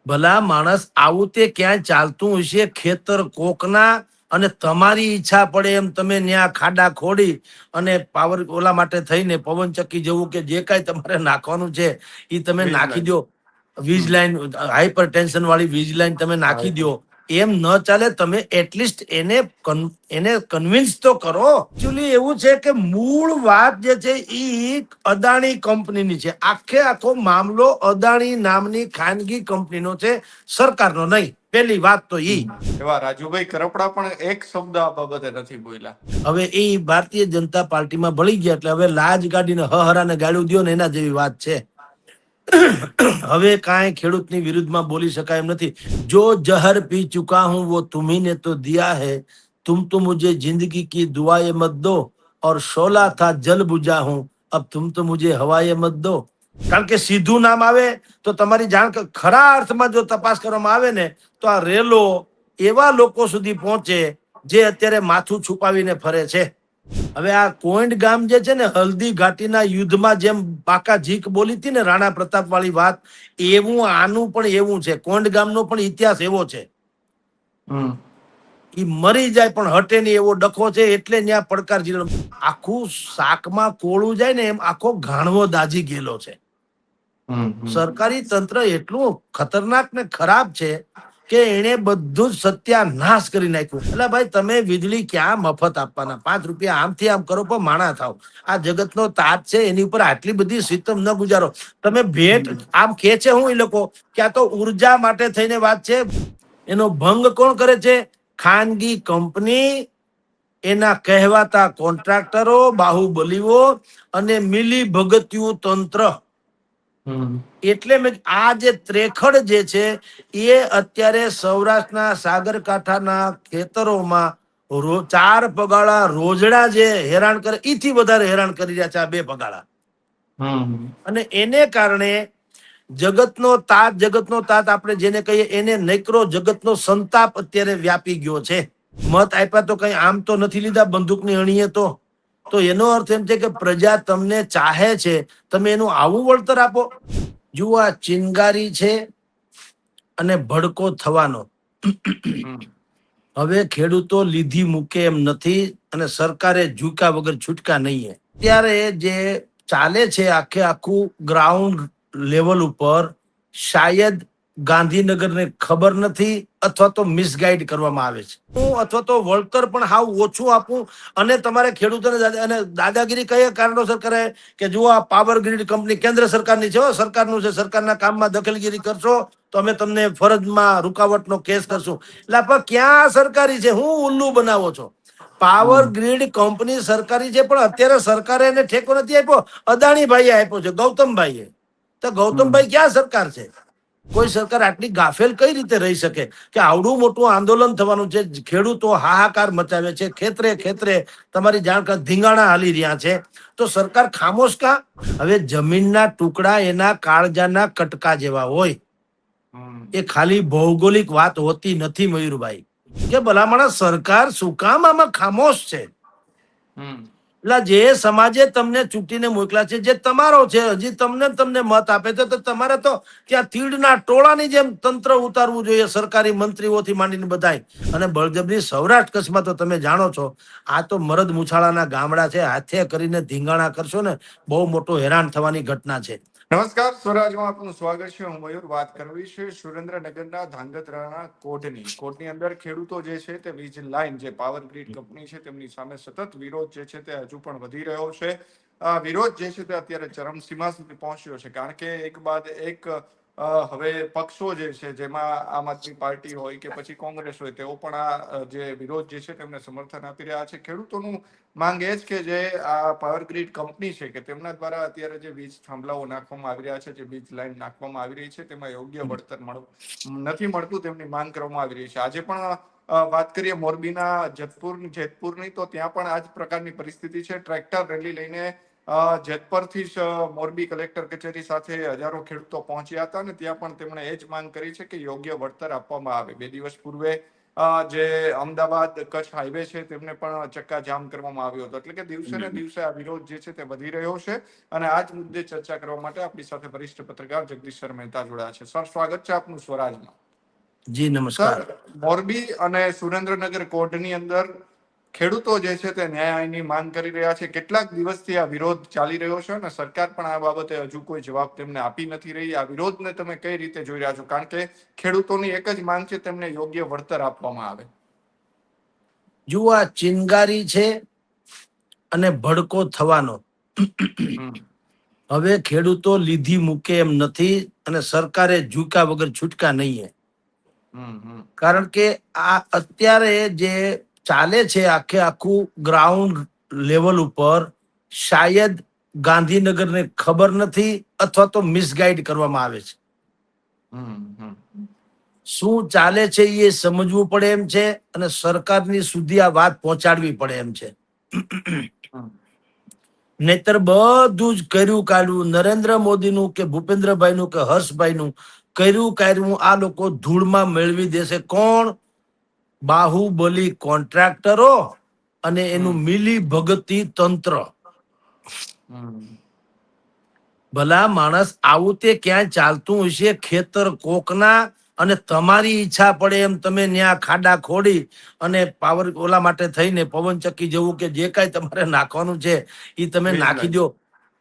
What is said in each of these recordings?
ભલા માણસ આવું તે ક્યાંય ચાલતું હશે ખેતર કોકના અને તમારી ઈચ્છા પડે એમ તમે ત્યાં ખાડા ખોડી અને પાવર ઓલા માટે થઈને પવનચક્કી જેવું કે જે કાંઈ તમારે નાખવાનું છે એ તમે વીજ નાખી લાઈન. દો. વીજ લાઈન, હાઈપર ટેન્શન વાળી વીજ લાઈન તમે નાખી દો. એમ ન ચાલે. તમે એટલીસ્ટ એને કન્વિન્સ તો કરો. એકચ્યુઅલી એવું છે કે મૂળ વાત જે છે એ અદાણી કંપનીની છે. આખો મામલો અદાણી નામની ખાનગી કંપનીનો છે, સરકારનો નહીં. પહેલી વાત તો ઈ. એવા રાજુભાઈ કરપડા પણ એક શબ્દ આ બાબતે નથી બોલ્યા. હવે એ ભારતીય જનતા પાર્ટીમાં ભળી ગયા એટલે હવે લાજ ગાડીને હરાને ગાળું દો ને એના જેવી વાત છે. હવે કાંઈ ખેડૂતની વિરુદ્ધમાં બોલી શકાય એમ નથી. જો જહર પી ચુકા હું વો तुम्ही तो दिया है, तुम तो मुझे जिंदगी की दुआएं मत दो, और शोला था जल बुझा हूं, अब तुम तो मुझे हवाएं मत दो. કારણ કે સીધું નામ આવે તો તમારી જાણ ખરા અર્થમાં જો તપાસ કરવામાં આવે ને તો આ રેલો એવા લોકો સુધી પહોંચે જે અત્યારે માથું છુપાવીને ફરે છે. હવે આ કોઈન્ડ ગામ જે છે ને, હલ્દી ઘાટીના યુદ્ધમાં જેમ બાકા ઝીક બોલી હતી ને રાણા પ્રતાપ વાળી વાત, એવું આનું પણ એવું છે. કોઈન્ડ ગામનો પણ ઇતિહાસ એવો છે. ઈ મરી જાય પણ હટે નહીં એવો ડખો છે. એટલે ત્યાં પડકાર જિલ્લો આખું શાકમાં કોળું જાય ને એમ આખો ઘાણવો દાજી ગયેલો છે. સરકારી તંત્ર એટલું ખતરનાક ને ખરાબ છે કે એને બધું જ સત્યાનાશ કરી નાખ્યું. એટલે ભાઈ તમે વીજળી ક્યાં મફત આપવાના? 5 રૂપિયા આમથી આમ કરો પણ માણા થાવ. આ જગતનો તાજ છે, એની ઉપર આટલી બધી સિસ્ટમ ન ગુજારો. તમે ભેટ આમ કે છે હું એ લોકો કે આ તો ઉર્જા માટે થઈને વાત છે. એનો ભંગ કોણ કરે છે? ખાનગી કંપની, એના કહેવાતા કોન્ટ્રાક્ટરો, બાહુબલીઓ અને મિલી ભગતિયું તંત્ર. એટલે આ જે ત્રેખડ જે છે એ અત્યારે સૌરાષ્ટ્રના સાગરકાંઠાના ખેતરોમાં 4 પગાળા રોજડા જે હેરાન કરે એથી વધારે હેરાન કરી રહ્યા છે આ 2 પગાળા. અને એને કારણે જગતનો તાત આપણે જેને કહીએ એને નૈકરો જગતનો સંતાપ અત્યારે વ્યાપી ગયો છે. મત આપ્યા તો કઈ આમ તો નથી લીધા બંદૂકની અણીએ તો એનો અર્થ એમ છે કે પ્રજા તમને ચાહે છે, તમે એનું આવું વળતર આપો. જુઓ આ ચિનગારી છે અને ભડકો થવાનો. હવે ખેડૂતો લીધી મૂકે એમ નથી અને સરકારે ઝૂકા વગર છૂટકા નહીં. ત્યારે જે ચાલે છે આખું ગ્રાઉન્ડ લેવલ ઉપર, શાયદ ગાંધીનગરને ખબર નથી અથવા તો મિસગાઈડ કરવામાં આવે છે. અથવા તો વળતર પણ હાવ ઓછું આપવું અને તમારે ખેડૂતોને અને દાદાગીરી કયા કારણોસર કરે કે જુઓ આ પાવર ગ્રીડ કંપની કેન્દ્ર સરકારની છે, સરકારનું છે, સરકારના કામમાં દખલગીરી કરશો તો અમે તમને ફરજમાં રૂકાવટનો કેસ કરશું. એટલે ક્યાં સરકારી છે? હું ઉલ્લુ બનાવો છો? પાવર ગ્રીડ કંપની સરકારી છે પણ અત્યારે સરકારે એને ઠેકો નથી આપ્યો, અદાણી ભાઈએ આપ્યો છે, ગૌતમભાઈએ. તો ગૌતમભાઈ ક્યાં સરકાર છે? કોઈ સરકાર આટલી ગાફેલ કઈ રીતે રહી શકે કે આવડું મોટું આંદોલન થવાનું છે, ખેડૂતો હાહાકાર મચાવે છે, ખેતરે ખેતરે તમારી જાણ ધીંગાણા હાલી રહ્યા છે, તો સરકાર ખામોશ કા? હવે જમીનના ટુકડા એના કાળજાના કટકા જેવા હોય. એ ખાલી ભૌગોલિક વાત હોતી નથી મયુરભાઈ. કે ભલામણ સરકાર શું કામ આમાં ખામોશ છે? એટલે જે સમાજે તમને ચૂંટીને મોકલ્યા છે, જે તમારો છે, હજી તમને મત આપે છે, તો તમારે તો ત્યાં તીડના ટોળાની જેમ તંત્ર ઉતારવું જોઈએ, સરકારી મંત્રીઓથી માંડીને બધાય. અને બળજબરી સૌરાષ્ટ્ર કચ્છમાં તો તમે જાણો છો, આ તો મરદ મુછાળાના ગામડા છે. હાથે કરીને ધીંગાણા કરશો ને બહુ મોટો હેરાન થવાની ઘટના છે. નમસ્કાર, સ્વરાજમાં આપનું સ્વાગત છે. હું મયુર. વાત કરવી છે સુરેન્દ્રનગરના ધાંગધ્રાના કોટની અંદર ખેડૂતો જે છે તે વીજ લાઈન જે પાવર ગ્રીડ કંપની છે તેમની સામે સતત વિરોધ જે છે તે હજુ પણ વધી રહ્યો છે. આ વિરોધ જે છે તે અત્યારે ચરમસીમા સુધી પહોંચ્યો છે, કારણ કે એક બાદ એક હવે પક્ષો જે છે, જેમાં આમ આદમી પાર્ટી હોય કે પછી કોંગ્રેસ હોય, તેઓ પણ આ જે વિરોધ જે છે તેમને સમર્થન આપી રહ્યા છે. ખેડૂતોનું માંગ એ જ કે જે આ પાવર ગ્રીડ કંપની છે કે તેમના દ્વારા અત્યારે જે વીજ થાંભલાઓ નાખવામાં આવી રહ્યા છે, જે વીજ લાઈન નાખવામાં આવી રહી છે, તેમાં યોગ્ય વળતર નથી મળતું, તેમની માંગ કરવામાં આવી રહી છે. આજે પણ વાત કરીએ મોરબીના જેતપુરની, તો ત્યાં પણ આ જ પ્રકારની પરિસ્થિતિ છે. ટ્રેક્ટર રેલી લઈને જેતપુરથી જ મોરબી કલેક્ટર કચેરી સાથે હજારો ખેડૂતો પહોંચ્યા હતા અને ત્યાં પણ તેમણે એ જ માંગ કરી છે કે યોગ્ય વળતર આપવામાં આવે. 2 દિવસ પૂર્વે જે અમદાવાદ કચ્છ હાઈવે છે તેમને પણ ચક્કાજામ કરવામાં આવ્યો હતો. એટલે કે દિવસે ને દિવસે આ વિરોધ જે છે તે વધી રહ્યો છે. અને આ જ મુદ્દે ચર્ચા કરવા માટે આપણી સાથે વરિષ્ઠ પત્રકાર જગદીશ સર મહેતા જોડાયા છે. સર, સ્વાગત છે આપનું સ્વરાજમાં. જી નમસ્કાર. સર, મોરબી અને સુરેન્દ્રનગર કોર્ટની અંદર ખેડૂતો જે છે તે ન્યાયની માંગ કરી રહ્યા છે. કેટલાક દિવસથી આ વિરોધ ચાલી રહ્યો છે અને સરકાર પણ આ બાબતે હજુ કોઈ જવાબ તેમને આપી નથી રહી. આ વિરોધને તમે કઈ રીતે જોઈ રહ્યા છો? કારણ કે ખેડૂતોની એક જ માંગ છે, તેમને યોગ્ય વળતર આપવામાં આવે. જુઓ, આ ચિનગારી છે અને ભડકો થવાનો. હવે ખેડૂતો લીધી મૂકે એમ નથી અને સરકારે ઝૂકા વગર છૂટકા નહીં. કારણ કે આ અત્યારે જે ચાલે છે આખે આખું ગ્રાઉન્ડ લેવલ ઉપર, શાયદ ગાંધીનગરને ખબર નથી અથવા તો મિસગાઈડ કરવામાં આવે છે. શું ચાલે છે એ સમજવું પડે એમ છે અને સરકારની સુધી આ વાત પહોંચાડવી પડે એમ છે. નહીતર બધું જ કર્યું કાઢ્યું, નરેન્દ્ર મોદીનું કે ભૂપેન્દ્રભાઈનું કે હર્ષભાઈનું કર્યું આ લોકો ધૂળમાં મેળવી દેશે. કોણ? બાહુબલી કોન્ટ્રાક્ટરો અને એનું મિલી ભગતી તંત્ર. ભલા માણસ, આવું તે ક્યાંય ચાલતું હશે? ખેતર કોકના અને તમારી ઈચ્છા પડે એમ તમે ન્યા ખાડા ખોડી અને પાવર ઓલા માટે થઈને પવનચક્કી જેવું કે જે કાંઈ તમારે નાખવાનું છે એ તમે નાખી દો.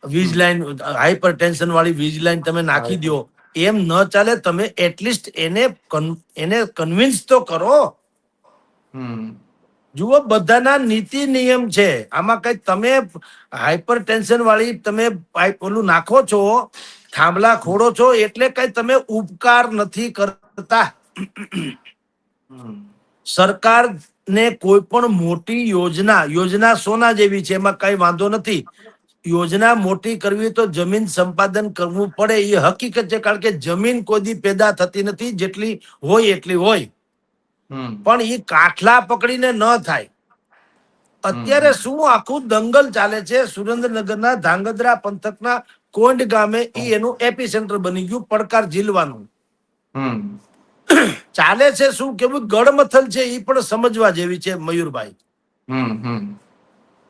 વીજ લાઈન, હાઈપર ટેન્શન વાળી વીજ લાઈન તમે નાખી દો. એમ ન ચાલે. તમે એટલીસ્ટ એને કન્વિન્સ તો કરો. જુઓ, બધાના નીતિ નિયમ છે. આમાં કઈ તમે હાઈપર ટેન્શન વાળી તમે પાઇપ ઓલું નાખો છો, થાંભલા ખોડો છો એટલે કઈ તમે ઉપકાર નથી કરતા. સરકાર ને કોઈ પણ મોટી યોજના સોના જેવી છે, એમાં કઈ વાંધો નથી. યોજના મોટી કરવી તો જમીન સંપાદન કરવું પડે, એ હકીકત છે. કારણ કે જમીન કોઈ દી પેદા થતી નથી, જેટલી હોય એટલી હોય. પણ એ કાઠલા પકડીને ન થાય. અત્યારે શું આખું દંગલ ચાલે છે સુરેન્દ્રનગરના ધાંગધ્રા પંથકના કોંડ ગામે. એનું એપી સેન્ટર બની ગયું, પડકાર ઝીલવાનું. ચાલે છે શું, કેવું ગડમથલ છે એ પણ સમજવા જેવી છે મયુરભાઈ.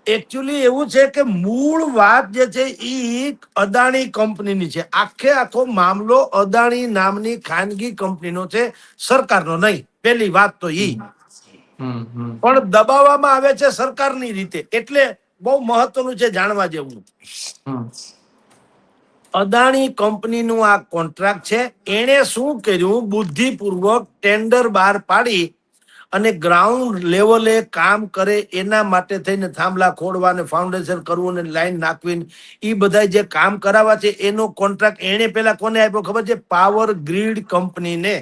એકચ્યુઅલી એવું છે કે મૂળ વાત જે છે એ અદાણી કંપનીની છે. આખે આખો મામલો અદાણી નામની ખાનગી કંપનીનો છે, સરકારનો નહીં. પેલી વાત તો ઈ પણ દબાવવામાં આવે છે સરકારની રીતે. એટલે બહુ મહત્વનું છે, જાણવા જેવું. અદાણી કંપનીનું આ કોન્ટ્રાક્ટ છે. એણે શું કર્યું? બુદ્ધિપૂર્વક ટેન્ડર બહાર પાડી અને ગ્રાઉન્ડ લેવલે કામ કરે એના માટે થઈને થાંભલા ખોડવા ને ફાઉન્ડેશન કરવું ને લાઈન નાખવી, એ બધા જે કામ કરાવવા છે એનો કોન્ટ્રાક્ટ એણે પેલા કોને આપ્યો ખબર છે? પાવર ગ્રીડ કંપનીને.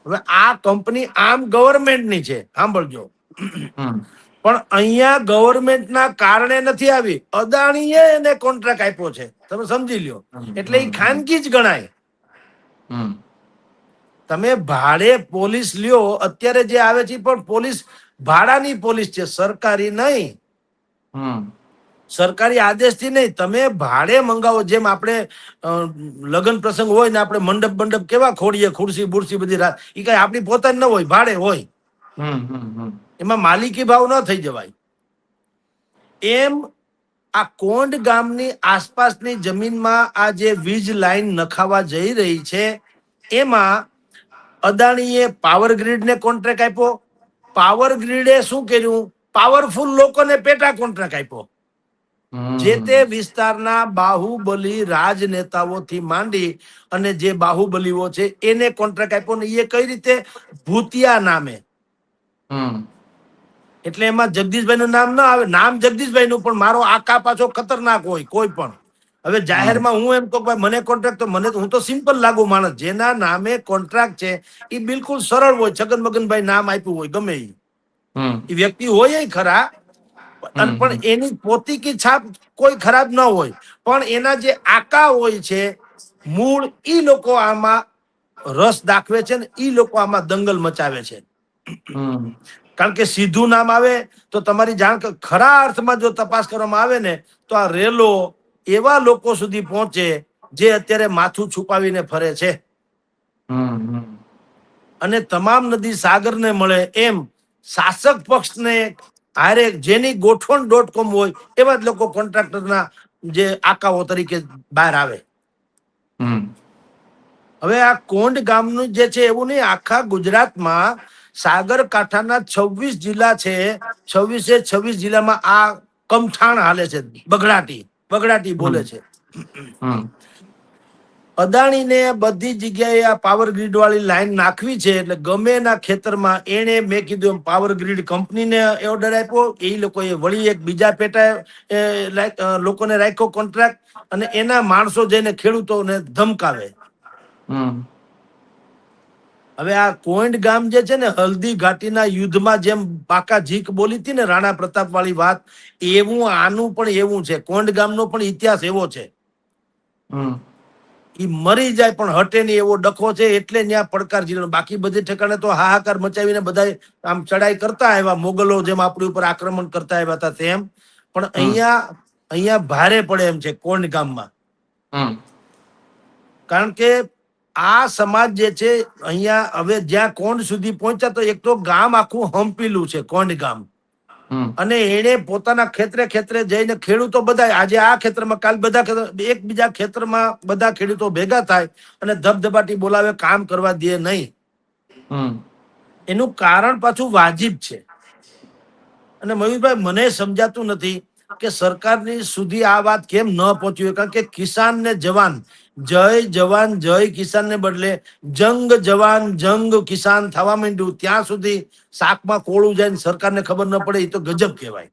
હવે આ કંપની આમ ગવર્મેન્ટની છે, સાંભળજો. પણ અહીંયા ગવર્મેન્ટના કારણે નથી આવી, અદાણીએ એને કોન્ટ્રાક્ટ આપ્યો છે. તમે સમજી લ્યો. એટલે એ ખાનગી જ ગણાય. તમે ભાડે પોલીસ લ્યો, અત્યારે જે આવે છે પણ પોલીસ ભાડાની પોલીસ છે, સરકારી નહીં. સરકારી આદેશથી નહીં, તમે ભાડે મંગાવો. જેમ આપણે લગ્ન પ્રસંગ હોય ને આપણે મંડપ કેવા ખોડીએ, ખુરશી બુરશી બધી રાત, એ કઈ આપણી પોતાની ન હોય, ભાડે હોય. એમાં માલિકી ભાવ ન થઈ જવાય. એમ આ કોંડ ગામની આસપાસની જમીનમાં આ જે વીજ લાઈન નખાવા જઈ રહી છે, એમાં અદાણીએ પાવર ગ્રીડને કોન્ટ્રાક્ટ આપ્યો. પાવર ગ્રીડે શું કર્યું? પાવરફુલ લોકોને પેટા કોન્ટ્રાક્ટ આપ્યો. જે તે વિસ્તારના બાહુબલી રાજનેતાઓથી માંડી અને જે બાહુબલીઓ છે એને કોન્ટ્રાક્ટ આપ્યો. ને એ કઈ રીતે? ભૂતિયા નામે. એટલે એમાં જગદીશભાઈ નું નામ ના આવે. નામ જગદીશભાઈ નું, પણ મારો આકા પાછો ખતરનાક હોય કોઈ પણ. હવે જાહેરમાં હું એમ કહું ભાઈ મને કોન્ટ્રાક્ટ, તો મને હું તો સિમ્પલ લાગુ માણસ. જેના નામે કોન્ટ્રાક્ટ છે એ બિલકુલ સરળ હોય. છગન મગનભાઈ નામ આપ્યું હોય, ગમે એ વ્યક્તિ હોય ખરા, પણ એની પોતીકી છાપ કોઈ ખરાબ ન હોય. પણ એના જે આકા હોય છે મૂળ, ઈ લોકો આમાં રસ દાખવે છે ને ઈ લોકો આમાં દંગલ મચાવે છે. કારણ કે સીધું નામ આવે તો તમારી જાણ, ખરા અર્થમાં જો તપાસ કરવામાં આવે ને તો આ રેલો એવા લોકો સુધી પહોંચે જે અત્યારે માથું છુપાવીને ફરે છે. અને તમામ નદી સાગરને મળે એમ શાસક પક્ષને હારે જેની ગોઠવણ .com હોય એવા જ લોકો કોન્ટ્રાક્ટરના જે આકાઓ તરીકે બહાર આવે. હવે આ કોંડ ગામનું જે છે એવું નહીં, આખા ગુજરાતમાં સાગરકાંઠાના 26 જિલ્લા છે. 26 જિલ્લામાં આ કમઠાણ હાલે છે. બગડાટી બોલે છે. અદાણીને બધી જગ્યાએ આ પાવર ગ્રીડ વાળી લાઈન નાખવી છે, એટલે ગમે એના ખેતરમાં એને મેં કીધું એમ પાવર ગ્રીડ કંપનીને ઓર્ડર આપ્યો, એ લોકોએ વળી એક બીજા પેટા લોકોને રાખ્યો કોન્ટ્રાક્ટ, અને એના માણસો જઈને ખેડૂતોને ધમકાવે. હવે આ કોંડ ગામ જે છે ને, હલ્દી ઘાટીના યુદ્ધમાં જેમ પાકા ઝીક બોલી હતી ને રાણા પ્રતાપ વાળી વાત, એવું આનું પણ એવું છે. કોંડ ગામનો પણ ઇતિહાસ એવો છે. ઈ મરી જાય પણ હટે નહીં એવો ડખો છે, એટલે ત્યાં પડકાર જિલ્લો. બાકી બધી ઠેકાણે તો હાહાકાર મચાવીને બધા આમ ચડાઈ કરતા આવ્યા, મોગલો જેમ આપણી ઉપર આક્રમણ કરતા આવ્યા હતા તેમ. પણ અહીંયા ભારે પડે એમ છે કોંડ ગામમાં. કારણ કે આ સમાજ જે છે અહીંયા હવે જ્યાં કોંડ સુધી પહોંચ્યા, તો એક તો ગામ આખું હંપીલું છે કોંડ ગામ. અને એને પોતાના ખેતરે જઈને ખેડૂતો બધા આજે આ ખેતરમાં કાલ બધા એકબીજા ખેતરમાં બધા ખેડૂતો ભેગા થાય અને ધબધબાટી બોલાવે, કામ કરવા દે નહીં. એનું કારણ પાછું વાજિબ છે. અને મયુરભાઈ, મને સમજાતું નથી કે સરકારની સુધી આ વાત કેમ ન પહોંચી હોય. કારણ કે કિસાન ને જવાન, જય જવાન જય કિસાન ને બદલે જંગ જવાન જંગ કિસાન થવા માંડ્યું. ત્યાં સુધી શાકમાં કોળું જાય ને સરકારને ખબર ન પડે, એ તો ગજબ કહેવાય.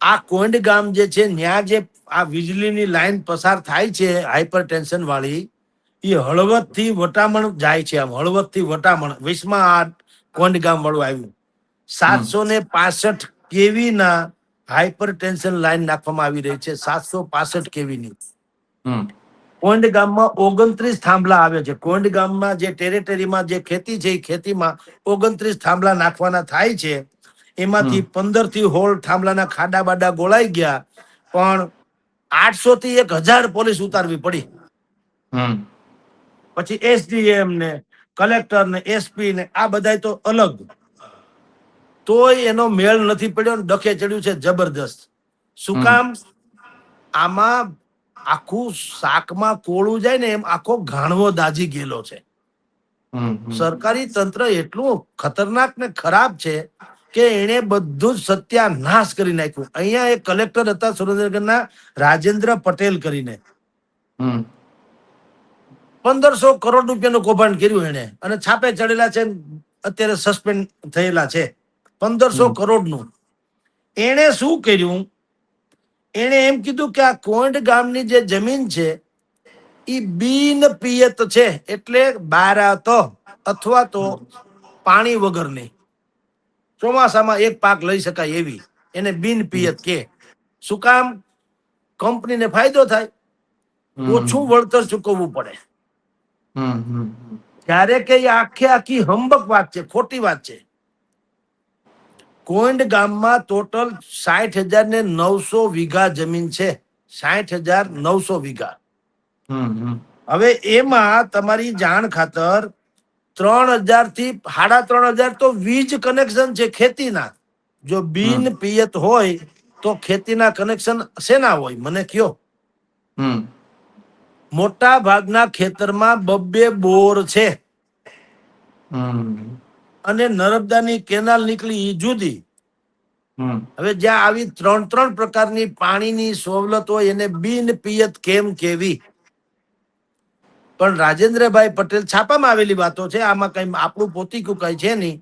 આ કોંડ ગામ જે છે, ત્યાં જે આ વીજળીની લાઈન પસાર થાય છે હાઈપર ટેન્શન વાળી, એ હળવદ થી વટામણ જાય છે. આમ હળવદ થી વટામણ 20માં આ કોંડ ગામ વાળું આવ્યું. 765 કેવી ના હાઈપર ટેન્શન લાઈન નાખવામાં આવી રહી છે. 765 કેવી ની. કોંડ ગામમાં 29 થાંભલા આવે છે. કોંડ ગામમાં જે ટેરેટરીમાં જે ખેતી છે, એ ખેતીમાં 29 થાંભલા નાખવાના થાય છે. એમાંથી 15 થી 16 થાંભલાના ખાડા બાડા ગોળાઈ ગયા, પણ 800 થી 1000 પોલીસ ઉતારવી પડી. પછી SDM ને કલેક્ટર ને SP ને આ બધા તો અલગ, તોય એનો મેળ નથી પડ્યો. ડખે ચડ્યું છે જબરદસ્ત. શું કામ? આમાં આખું શાકમાં કોળું જાય ને એમ આખો ઘાણવો દાજી ગયેલો છે. સરકારી તંત્ર એટલું ખતરનાક ને ખરાબ છે કે એને બધું જ સત્યાનાશ કરી નાખ્યું. અહીંયા એક કલેક્ટર હતા સુરેન્દ્રનગરના, રાજેન્દ્ર પટેલ કરીને, 1500 કરોડ રૂપિયાનું કૌભાંડ કર્યું એને, અને છાપે ચડેલા છે, અત્યારે સસ્પેન્ડ થયેલા છે. 1500 કરોડનું. એને શું કર્યું? એને એમ કીધું કે આ કોંડ ગામની જે જમીન છે એ બિન પિયત છે, એટલે બારાત અથવા તો પાણી વગરની, ચોમાસામાં એક પાક લઈ શકાય એવી, એને બિન પિયત કે. શું કામ? કંપનીને ફાયદો થાય, ઓછું વળતર ચૂકવવું પડે. ત્યારે કે આખી હંબક વાત છે, ખોટી વાત છે. કોંડ ગામમાં ટોટલ 60,900 વીઘા જમીન છે. 60,900 વીઘા. હવે એમાં તમારી જાણ ખાતર 3,000 થી 3,500 તો વીજ કનેક્શન છે ખેતીના. જો બિન પિયત હોય તો ખેતીના કનેક્શન શેના હોય મને કયો? મોટા ભાગના ખેતરમાં 2 બોર છે, અને નર્મદાની કેનાલ નીકળી એ જુદી. હવે જ્યાં આવી 3 પ્રકારની પાણીની સવલત હોય એને બિન પિયત કેમ કેવી? પણ રાજેન્દ્રભાઈ પટેલ, છાપામાં આવેલી વાતો છે, આમાં કઈ આપણું પોતીકું કઈ છે નહીં.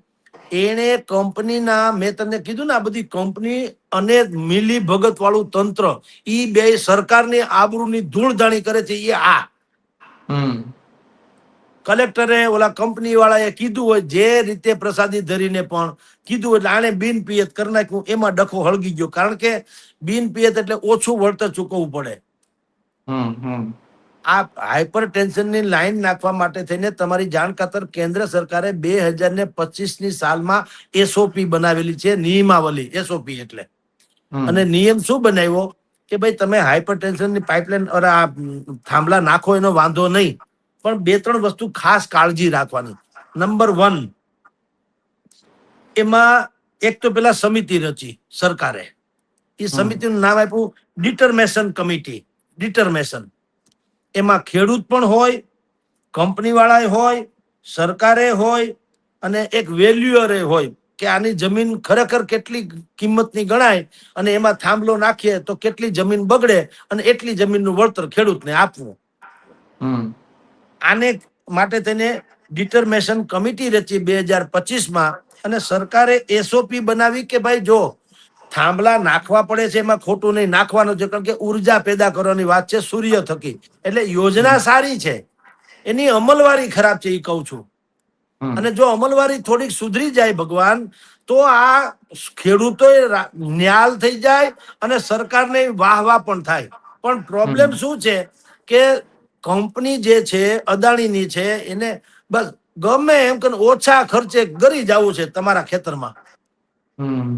એને કંપનીના, મેં તમને કીધું ને આ બધી કંપની અને મિલી ભગત વાળું તંત્ર, ઈ બે સરકારની આબરૂની ધૂળધાણી કરે છે. એ આ કલેક્ટરે ઓલા કંપની વાળાએ કીધું હોય જે રીતે પ્રસાદી ધરીને પણ કીધું, એટલે આને બિન પિયત કરી નાખ્યું. એમાં ડખો હળગી ગયો, કારણ કે બિન પિયત એટલે ઓછું વળતર ચૂકવવું પડે. આ હાઈપર ટેન્શનની લાઈન નાખવા માટે થઈને તમારી જાણ ખાતર કેન્દ્ર સરકારે 2025ની સાલમાં SOP બનાવેલી છે, નિયમાવલી. SOP એટલે, અને નિયમ શું બનાવ્યો કે ભાઈ તમે હાઈપર ટેન્શનની પાઇપલાઇન થાંભલા નાખો એનો વાંધો નહીં, પણ 2-3 વસ્તુ ખાસ કાળજી રાખવાની. નંબર 1, એમાં એક તો પેલા સમિતિ રચી સરકારે. એ સમિતિનું નામ આપ્યું ડિટરમેશન કમિટી. ડિટરમેશન એમાં ખેડૂત પણ હોય, કંપની વાળા હોય, સરકારે હોય, અને એક વેલ્યુઅરે હોય કે આની જમીન ખરેખર કેટલી કિંમતની ગણાય અને એમાં થાંભલો નાખીએ તો કેટલી જમીન બગડે અને એટલી જમીનનું વળતર ખેડૂતને આપવું. આને માટે તેને ડિટરમેશન કમિટી રચી 2025માં, અને સરકારે એસઓપી બનાવી કે ભાઈ જો થાંભલા નાખવા પડે છે એમાં ખોટું નહીં, નાખવાનું છે, કારણ કે ઉર્જા પેદા કરવાની વાત છે સૂર્ય થકી. એટલે યોજના સારી છે, એની અમલવારી ખરાબ છે એ કહું છું. અને જો અમલવારી થોડીક સુધરી જાય ભગવાન, તો આ ખેડૂતો ન્યાલ થઈ જાય અને સરકારને વાહ વાહ પણ થાય. પણ પ્રોબ્લેમ શું છે કે કંપની જે છે અદાણીની છે, એને બસ ગમે એમ કે ઓછા ખર્ચે ગરી જવું છે તમારા ખેતરમાં,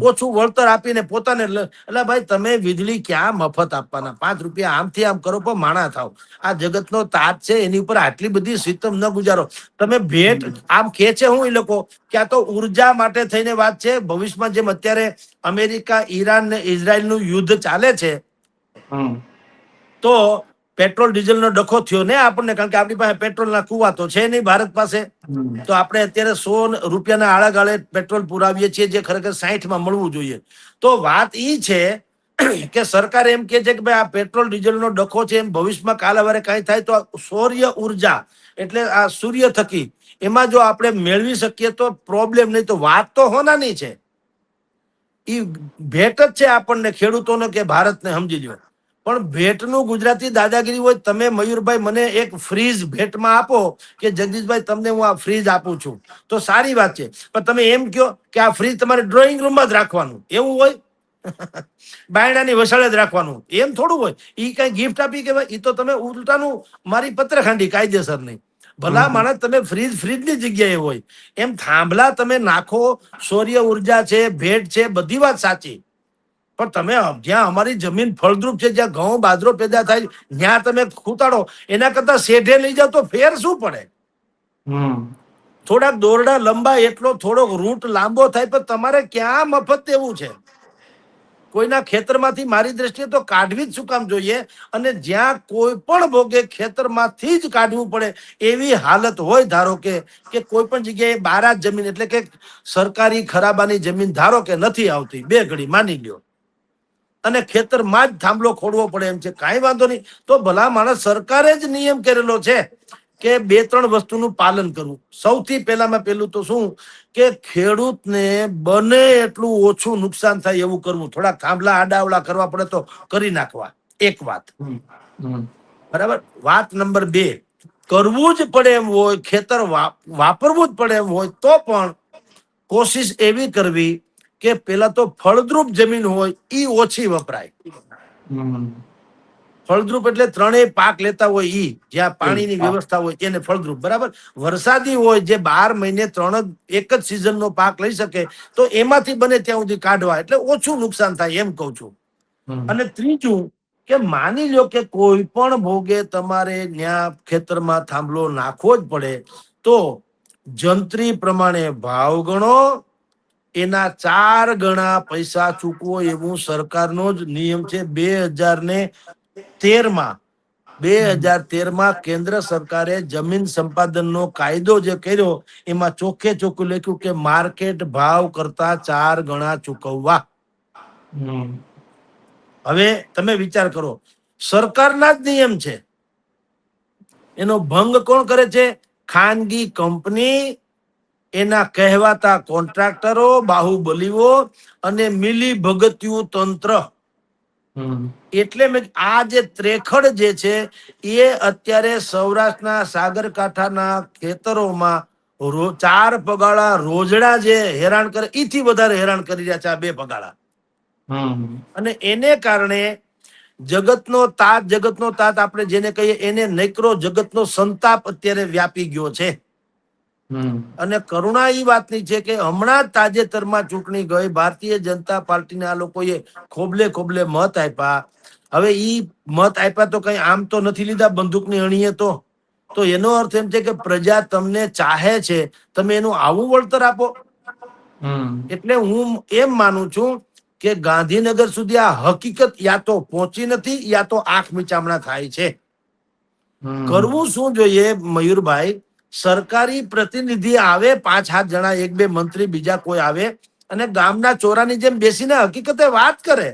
ઓછું વળતર આપીને પોતાને. એટલે ભાઈ તમે વીજળી ક્યાં મફત આપવાના? 5 રૂપિયા આમથી આમ કરો પણ માણા થાવ. આ જગતનો તાજ છે, એની ઉપર આટલી બધી સિસ્ટમ ન ગુજારો. તમે ભેટ આમ કે છે હું એ લોકો કે આ તો ઉર્જા માટે થઈને વાત છે. ભવિષ્યમાં જેમ અત્યારે અમેરિકા, ઈરાન ને ઇઝરાયલનું યુદ્ધ ચાલે છે, તો પેટ્રોલ ડીઝલનો ડખો થયો ને આપણને, કારણ કે આપણી પાસે પેટ્રોલના કુવા તો છે નહીં ભારત પાસે. તો આપણે અત્યારે 100 રૂપિયાના આળાગાળે પેટ્રોલ પુરાવીએ છીએ, જે ખરેખર 60માં મળવું જોઈએ. તો વાત ઈ છે કે સરકાર એમ કે છે કે ભાઈ આ પેટ્રોલ ડીઝલનો ડખો છે, એમ ભવિષ્યમાં કાલાવારે કાંઈ થાય તો સૌર્ય ઉર્જા એટલે આ સૂર્ય થકી એમાં જો આપણે મેળવી શકીએ તો પ્રોબ્લેમ નહીં. તો વાત તો હોનાની છે, એ ભેટ જ છે આપણને ખેડૂતોને કે ભારતને, સમજી લ્યો. પણ ભેટનું ગુજરાતી દાદાગીરી હોય. તમે મયુરભાઈ મને એક ફ્રીજ ભેટમાં આપો કે જગદીશભાઈ તમને હું આ ફ્રીજ આપું છું, તો સારી વાત છે. પણ તમે એમ કહો કે આ ફ્રીજ તમારે ડ્રોઈંગ રૂમમાં જ રાખવાનું, એવું હોય? બાયણાની વસાળે જ રાખવાનું, એમ થોડું હોય. એ કઈ ગિફ્ટ આપી કે ભાઈ, એ તો તમે ઉલટાનું મારી પત્રખાંડી કાયદેસર નહીં. ભલા માણસ તમે ફ્રીજની જગ્યાએ હોય. એમ થાંભલા તમે નાખો, સૌર્ય ઉર્જા છે, ભેટ છે, બધી વાત સાચી. પણ તમે જ્યાં અમારી જમીન ફળદ્રુપ છે, જ્યાં ઘઉં બાજરો પેદા થાય, ત્યાં તમે ખૂતાડો. એના કરતા શેઢે લઈ જાઓ તો ફેર શું પડે? થોડાક દોરડા લંબા, એટલો થોડોક રૂટ લાંબો થાય, પણ તમારે ક્યાં મફત દેવું છે? કોઈના ખેતરમાંથી મારી દ્રષ્ટિએ તો કાઢવી જ શું કામ જોઈએ? અને જ્યાં કોઈ પણ ભોગે ખેતરમાંથી જ કાઢવું પડે એવી હાલત હોય, ધારો કે કોઈ પણ જગ્યાએ બારાત જમીન એટલે કે સરકારી ખરાબાની જમીન ધારો કે નથી આવતી, 2 ઘડી માની લ્યો, અને ખેતરમાં જ થાંભલો ખોડવો પડે એમ છે, કાંઈ વાંધો નહીં. તો ભલા માણસ સરકારે જ નિયમ કરેલો છે કે 2-3 વસ્તુનું પાલન કરવું. સૌથી પહેલું તો શું કે ખેડૂતને બને એટલું ઓછું નુકસાન થાય એવું કરવું. થોડા થાંભલા આડાવડા કરવા પડે તો કરી નાખવા, એક વાત. બરાબર. વાત નંબર 2, કરવું જ પડે એમ હોય, ખેતર વાપરવું જ પડે એમ હોય, તો પણ કોશિશ એવી કરવી કે પેલા તો ફળદ્રુપ જમીન હોય ઈ ઓછી વપરાય. ફળદ્રુપ એટલે 3 પાક લેતા હોય ઈ, જ્યાં પાણીની વ્યવસ્થા હોય એને ફળદ્રુપ. બરાબર. વરસાદી હોય જે 12 મહિને 3 એક જ સિઝનનો પાક લઈ શકે, તો એમાંથી બને ત્યાં સુધી કાઢવા, એટલે ઓછું નુકસાન થાય એમ કઉ છું. અને ત્રીજું કે માની લો કે કોઈ પણ ભોગે તમારે ત્યાં ખેતરમાં થાંભલો નાખવો જ પડે, તો જંત્રી પ્રમાણે ભાવ ગણો, એના 4 ગણા પૈસા ચૂકવો, એવું સરકારનો જ નિયમ છે. 2013માં કેન્દ્ર સરકારે જમીન સંપાદનનો કાયદો જે કર્યો, એમાં ચોખ્ખે ચોખ્ખું લખ્યું કે માર્કેટ ભાવ કરતા 4 ગણા ચૂકવવા. હવે તમે વિચાર કરો, સરકારના જ નિયમ છે, એનો ભંગ કોણ કરે છે? ખાનગી કંપની, એના કહેવાતા કોન્ટ્રાક્ટરો, બાહુબલીઓ અને મિલી ભગતિયું તંત્ર. એટલે આ જે ત્રેખડ જે છે એ અત્યારે સૌરાષ્ટ્રના સાગરકાંઠાના ખેતરોમાં 4 પગાળા રોજડા જે હેરાન કરે, એથી વધારે હેરાન કરી રહ્યા છે આ 2 પગાળા. અને એને કારણે જગતનો તાત આપણે જેને કહીએ, એને નૈકરો જગતનો સંતાપ અત્યારે વ્યાપી ગયો છે. અને કરુણા એ વાતની છે કે હમણાં જ તાજેતરમાં ચૂંટણી ગઈ, ભારતીય જનતા પાર્ટીના આ લોકોએ ખોબલે મત આપ્યા. હવે ઈ મત આપ્યા તો કઈ આમ તો નથી લીધા બંદૂકની અણીએ, તો તો એનો અર્થ એમ છે કે પ્રજા તમને ચાહે છે, તમે એનું આવું વળતર આપો. એટલે હું એમ માનું છું કે ગાંધીનગર સુધી આ હકીકત યા તો પહોંચી નથી, યા તો આંખ મીચામણા થાય છે. કરવું શું જોઈએ મયુરભાઈ? સરકારી પ્રતિનિધિ આવે, 5-7 જણા, 1-2 મંત્રી, બીજા કોઈ આવે અને ગામના ચોરાની જેમ બેસીને હકીકતે વાત કરે.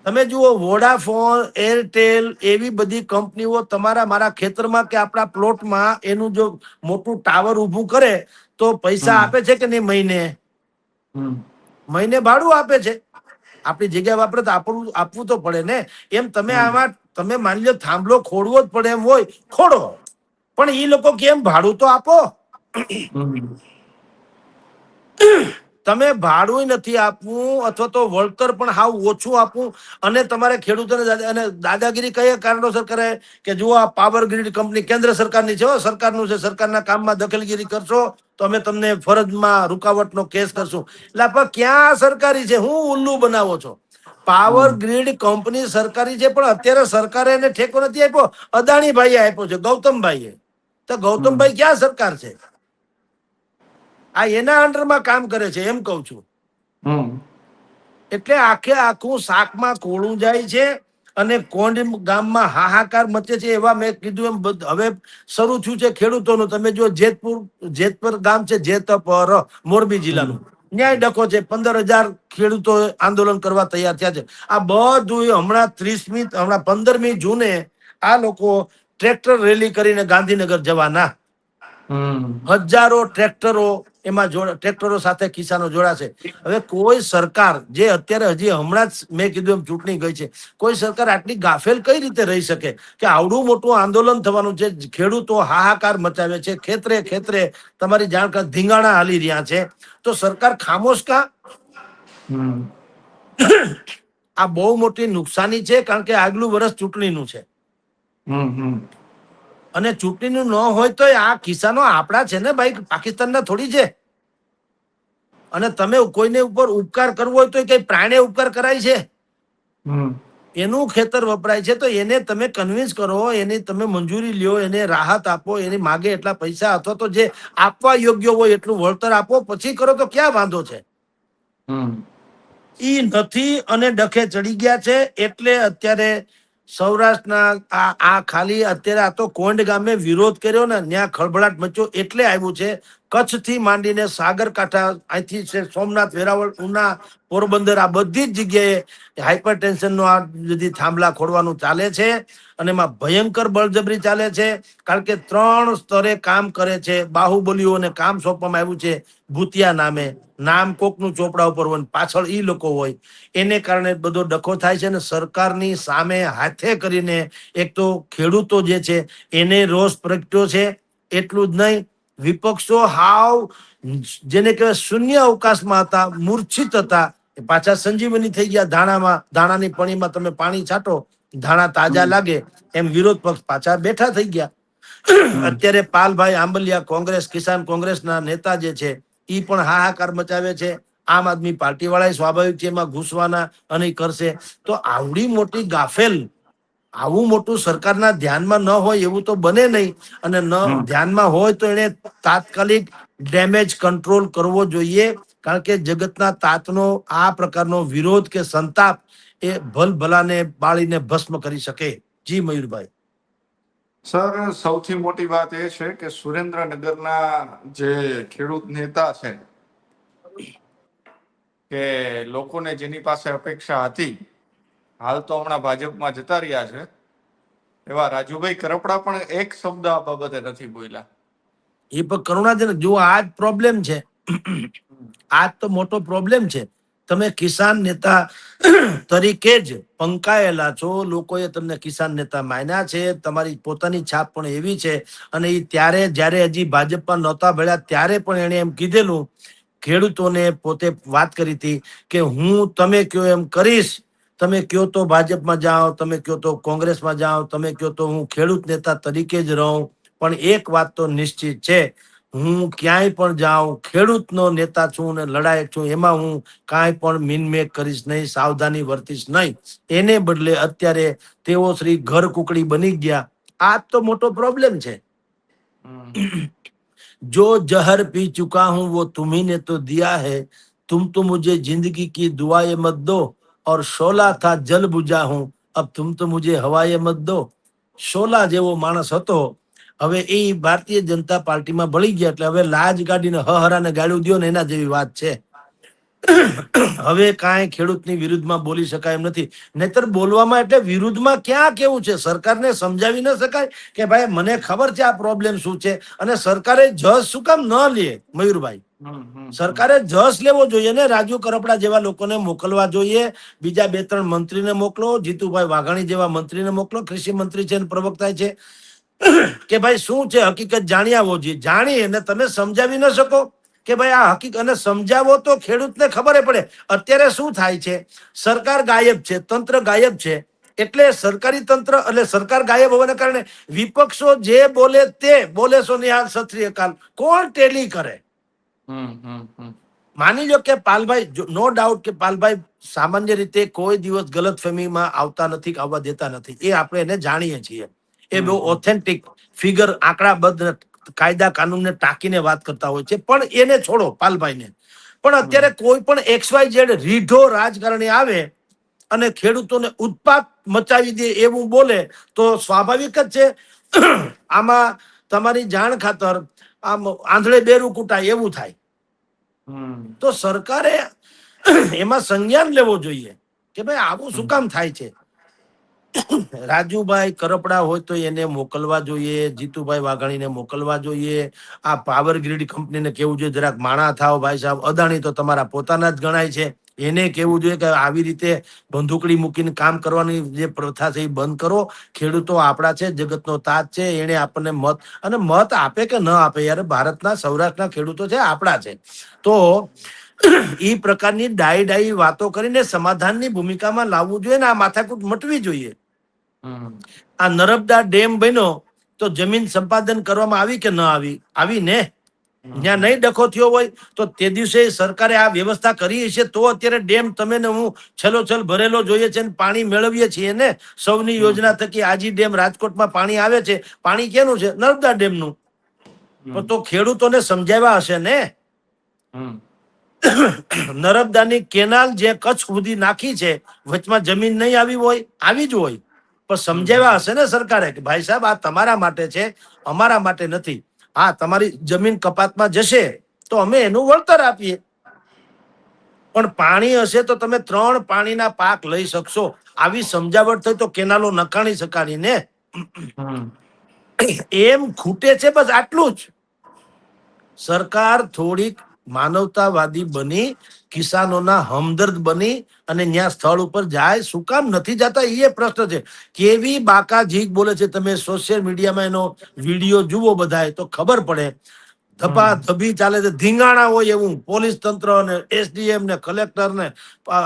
તમે જુઓ, વોડાફોન, એરટેલ, એવી બધી કંપનીઓ તમારા મારા ખેતરમાં કે આપણા પ્લોટમાં એનું જો મોટું ટાવર ઊભું કરે તો પૈસા આપે છે કે નહીં? મહિને ભાડું આપે છે. આપણી જગ્યા વાપરે તો આપવું તો પડે ને. એમ તમે આમાં તમે માની લો થાંભલો ખોડવો જ પડે એમ હોય, ખોડો, પણ એ લોકો કેમ ભાડું તો આપો. તમે ભાડું નથી આપવું, અથવા તો વળતર પણ હાવ ઓછું આપવું, અને તમારે ખેડૂતોને અને દાદાગીરી કયા કારણોસર કરે કે જુઓ આ પાવર ગ્રીડ કંપની કેન્દ્ર સરકારની છે, સરકારનું છે, સરકારના કામમાં દખલગીરી કરશો તો અમે તમને ફરજમાં રૂકાવટનો કેસ કરશું. એટલે પણ ક્યાં સરકારી છે? હું ઉલ્લુ બનાવો છો? પાવર ગ્રીડ કંપની સરકારી છે, પણ અત્યારે સરકારે એને ઠેકો નથી આપ્યો, અદાણીભાઈએ આપ્યો છે, ગૌતમભાઈએ. તો ગૌતમભાઈ ક્યાં સરકાર છે? આ એના અંડરમાં કામ કરે છે, એમ કઉ છું. એટલે આખે આખું શાકમાં કોળું જાય છે અને કોંડ ગામમાં હાહાકાર મચે છે. એવા મેં કીધું એમ હવે શરૂ થયું છે ખેડૂતોનું. તમે જો જેતપુર ગામ છે, જેતપર, મોરબી જિલ્લાનું, ન્યાય ડખો છે. 15,000 ખેડૂતો આંદોલન કરવા તૈયાર થયા છે. આ બધું હમણાં 15મી જૂને આ લોકો ટ્રેક્ટર રેલી કરીને ગાંધીનગર જવાના. હજારો ટ્રેક્ટરો એમાં ટ્રેક્ટરો સાથે કિસાનો જોડાશે. હવે કોઈ સરકાર, જે અત્યારે હજી હમણાં જ મેં કીધું એમ ચૂંટણી ગઈ છે, કોઈ સરકાર આટલી ગાફેલ કઈ રીતે રહી શકે કે આવડું મોટું આંદોલન થવાનું છે, ખેડૂતો હાહાકાર મચાવે છે, ખેતરે ખેતરે તમારી જાણકાર ધીંગાણા હાલી રહ્યા છે, તો સરકાર ખામોશ કા? આ બહુ મોટી નુકસાની છે, કારણ કે આગલું વર્ષ ચૂંટણીનું છે. અને ચૂંટણીનું ન હોય તો આ કિસાનો આપણા છે ને ભાઈ, પાકિસ્તાનના થોડી છે. અને તમે કોઈને ઉપર ઉપકાર કરવો હોય તો કઈ પ્રાણે ઉપકાર કરાય છે? એનું ખેતર વપરાય છે, તો એને તમે કન્વિન્સ કરો, એની તમે મંજૂરી લ્યો, એને રાહત આપો, એની માગે એટલા પૈસા અથવા તો જે આપવા યોગ્ય હોય એટલું વળતર આપો, પછી કરો તો ક્યાં વાંધો છે? ઈ નથી અને ડખે ચડી ગયા છે. એટલે અત્યારે સૌરાષ્ટ્રના આ ખાલી અત્યારે આ તો કોંડ ગામે વિરોધ કર્યો ને, ત્યાં ખળભળાટ મચ્યો એટલે આવ્યું છે. કચ્છ થી માંડીને સાગરકાંઠા, અહીંથી છે સોમનાથ, વેરાવળ, ઉના, પોરબંદર, આ બધી જ જગ્યાએ હાઈપર ટેન્શનનો આ બધી થાંભલા ખોડવાનું ચાલે છે. અને એમાં ભયંકર બળજબરી ચાલે છે, કારણ કે 3 સ્તરે કામ કરે છે. બાહુબલીઓને કામ સોંપવામાં આવ્યું છે ભૂતિયા નામે. નામ કોકનું ચોપડા ઉપર હોય, પાછળ ઈ લોકો હોય. એને કારણે બધો ડખો થાય છે. અને સરકારની સામે હાથે કરીને એક તો ખેડૂતો જે છે એને રોષ પ્રગટ્યો છે. એટલું જ નહીં, વિપક્ષો હાવ જેને કહેવાય શૂન્ય અવકાશમાં હતા, મૂર્છિત હતા, એ પાછા સંજીવની થઈ ગયા. ધાણાની પણીમાં તમે પાણી છાંટો, ધાણા તાજા લાગે, એમ વિરોધ પક્ષ પાછા બેઠા થઈ ગયા. અત્યારે પાલભાઈ આંબલિયા, કોંગ્રેસ, કિસાન કોંગ્રેસના નેતા જે છે, ઈ પણ હાહાકાર મચાવે છે. આમ આદમી પાર્ટી વાળા સ્વાભાવિક છે એમાં ઘૂસવાના અને કરશે. તો આવડી મોટી ગાફેલ, આવું મોટું સરકારના ધ્યાનમાં ન હોય એવું તો બને નહીં. અને ન ધ્યાનમાં હોય તો એને તાત્કાલિક ડેમેજ કંટ્રોલ કરવો જોઈએ, કારણ કે જગતના તાતનો આ પ્રકારનો વિરોધ કે સંતાપ એ ભલભલાને બાળીને ભસ્મ કરી શકે. જી મયુરભાઈ. સર, સૌથી મોટી વાત એ છે કે સુરેન્દ્રનગરના જે ખેડૂત નેતા છે, કે લોકોને જેની પાસે અપેક્ષા હતી, હાલ તો હમણાં ભાજપમાં જતા રહ્યા છે, એવા રાજુભાઈ કરપડા પણ એક શબ્દ આ બાબતે નથી બોલ્યા. એ પણ કરુણાજનક. જુઓ, આ જ પ્રોબ્લેમ છે, આ જ તો મોટો પ્રોબ્લેમ છે. તમે કિસાન નેતા તરીકે જ પંકાયેલા છો, લોકોએ તમને કિસાન નેતા માન્યા છે, તમારી પોતાની છાપ પણ એવી છે. અને એ ત્યારે જ્યારે હજી ભાજપમાં નહોતા ભળ્યા ત્યારે પણ એને એમ કીધેલું, ખેડૂતોને પોતે વાત કરી હતી કે હું તમે કયો એમ કરીશ, તમે કયો તો ભાજપમાં જાઓ, તમે કયો તો કોંગ્રેસમાં જાઓ, તમે કયો તો હું ખેડૂત નેતા તરીકે જ રહું, પણ એક વાત તો નિશ્ચિત છે, હું ક્યાંય પણ જાઉં ખેડૂતનો નેતા છું ને લડાયક છું, એમાં હું કાંઈ પણ મીનમેક કરીશ નહીં, સાવધાની વર્તીશ નહીં. એને બદલે અત્યારે તેઓ શ્રી ઘર કુકડી બની ગયા આ જ તો મોટો પ્રોબ્લેમ છે. હમ. जो जहर पी चुका हूं वो तुम्ही ने तो दिया है, तुम तो मुझे जिंदगी की दुआएं मत दो, और शोला था जल बुझा हूं, अब तुम तो मुझे हवाएं मत दो. શોલા જેવો માણસ હતો, હવે એ ભારતીય જનતા પાર્ટીમાં ભળી ગયા એટલે હવે લાજ કાઢીને હરાને ગાળ્યું દ્યો ને એના જેવી વાત છે. હવે કાંઈ ખેડૂતની વિરુદ્ધમાં બોલી શકાય એમ નથી. નહીતર બોલવામાં એટલે વિરુદ્ધમાં ક્યાં કેવું છે? સરકારને સમજાવી ન શકાય કે ભાઈ મને ખબર છે આ પ્રોબ્લેમ શું છે, અને સરકારે જજ શું કામ ન લે? મયુરભાઈ, સરકારે જજ લેવો જોઈએ ને. રાજુ કરપડા જેવા લોકોને મોકલવા જોઈએ, બીજા 2-3 મંત્રીને મોકલો, જીતુભાઈ વાઘાણી જેવા મંત્રીને મોકલો, કૃષિ મંત્રી છે ને પ્રવક્તા છે, કે ભાઈ શું છે હકીકત જાણી આવો જોઈએ. જાણી અને તમે સમજાવી ન શકો કે ભાઈ આ હકીકત, અને સમજાવો તો ખેડૂતને ખબર પડે. અત્યારે શું થાય છે? સરકાર ગાયબ છે, તંત્ર ગાયબ છે, એટલે સરકારી તંત્ર એટલે સરકાર ગાયબ હોવાને કારણે વિપક્ષો જે બોલે તે બોલે. નિહાલ સત્રી અકાલ કોણ ટેલી કરે? માની લો કે પાલભાઈ, નો ડાઉટ કે પાલભાઈ સામાન્ય રીતે કોઈ દિવસ ગલત ફેમીમાં આવતા નથી, આવવા દેતા નથી, એ આપણે એને જાણીએ છીએ. એ બહુ ઓથેન્ટિક ફિગર, આંકડાબદ્ધ, કાયદા કાનૂનને ટાંકીને વાત કરતા હોય છે. પણ એને છોડો, પાલભાઈને. પણ અત્યારે કોઈ પણ XYZ રીઢો રાજકારણી આવે અને ખેડૂતોને ઉત્પાત મચાવી દે એવું બોલે તો સ્વાભાવિક જ છે આમાં તમારી જાણ ખાતર આમ આંધળે બેરું કૂટાય એવું થાય. તો સરકારે એમાં સંજ્ઞાન લેવો જોઈએ કે ભાઈ આવું શું કામ થાય છે. રાજુભાઈ કરપડા હોય તો એને મોકલવા જોઈએ, જીતુભાઈ વાઘાણીને મોકલવા જોઈએ. આ પાવર ગ્રીડ કંપનીને કેવું જોઈએ જરાક માણા થાવ ભાઈ સાહેબ. અદાણી તો તમારા પોતાના જ ગણાય છે, એને કેવું જોઈએ કે આવી રીતે બંદૂકડી મૂકીને કામ કરવાની જે પ્રથા છે એ બંધ કરો. ખેડૂતો આપણા છે, જગતનો તાજ છે, એને આપણને મત, અને મત આપે કે ન આપે યાર, ભારતના સૌરાષ્ટ્રના ખેડૂતો છે, આપણા છે. તો એ પ્રકારની ડાઈ વાતો કરીને સમાધાનની ભૂમિકામાં લાવવું જોઈએ ને આ માથાકૂટ મટવી જોઈએ. આ નર્મદા ડેમ બન્યો તો જમીન સંપાદન કરવામાં આવી કે ન આવી? આવી ને. જ્યાં નહીં ડખો થયો હોય તો તે દિવસે સરકારે આ વ્યવસ્થા કરી છે, તો અત્યારે ડેમ તમે ને હું છલોછલ ભરેલો જોઈએ છે ને પાણી મેળવીએ છીએ ને. સૌની યોજના થકી આજી ડેમ રાજકોટમાં પાણી આવે છે. પાણી કેનું છે? નર્મદા ડેમનું. તો ખેડૂતોને સમજાવ્યા હશે ને. નર્મદાની કેનાલ જે કચ્છ સુધી નાખી છે, વચમાં જમીન નહીં આવી હોય? આવી જ હોય, પણ સમજાવ્યા હશે ને સરકારે કે ભાઈ સાહેબ આ તમારા માટે છે, અમારા માટે નથી. હા, તમારી જમીન કપાતમાં જશે તો અમે એનું વળતર આપીએ, પણ પાણી હશે તો તમે 3 પાણીના પાક લઈ શકશો. આવી સમજાવટ થઈ તો કેનાલો નખાણી શકાની ને. એમ ખૂટે છે, બસ આટલું જ. સરકાર થોડીક માનવતાવાદી બની, કિસાનોના હમદર્દ બની અને ત્યાં સ્થળ ઉપર જાય. શું કામ નથી જતા એ પ્રશ્ન છે. કેવી બાકા જીક બોલે છે, તમે સોશિયલ મીડિયામાં એનો વિડીયો જુઓ બધાય તો ખબર પડે. ધપા ધબી ચાલે છે, ધીંગાણા હોય એવું. પોલીસ તંત્ર ને SDM ને કલેક્ટર ને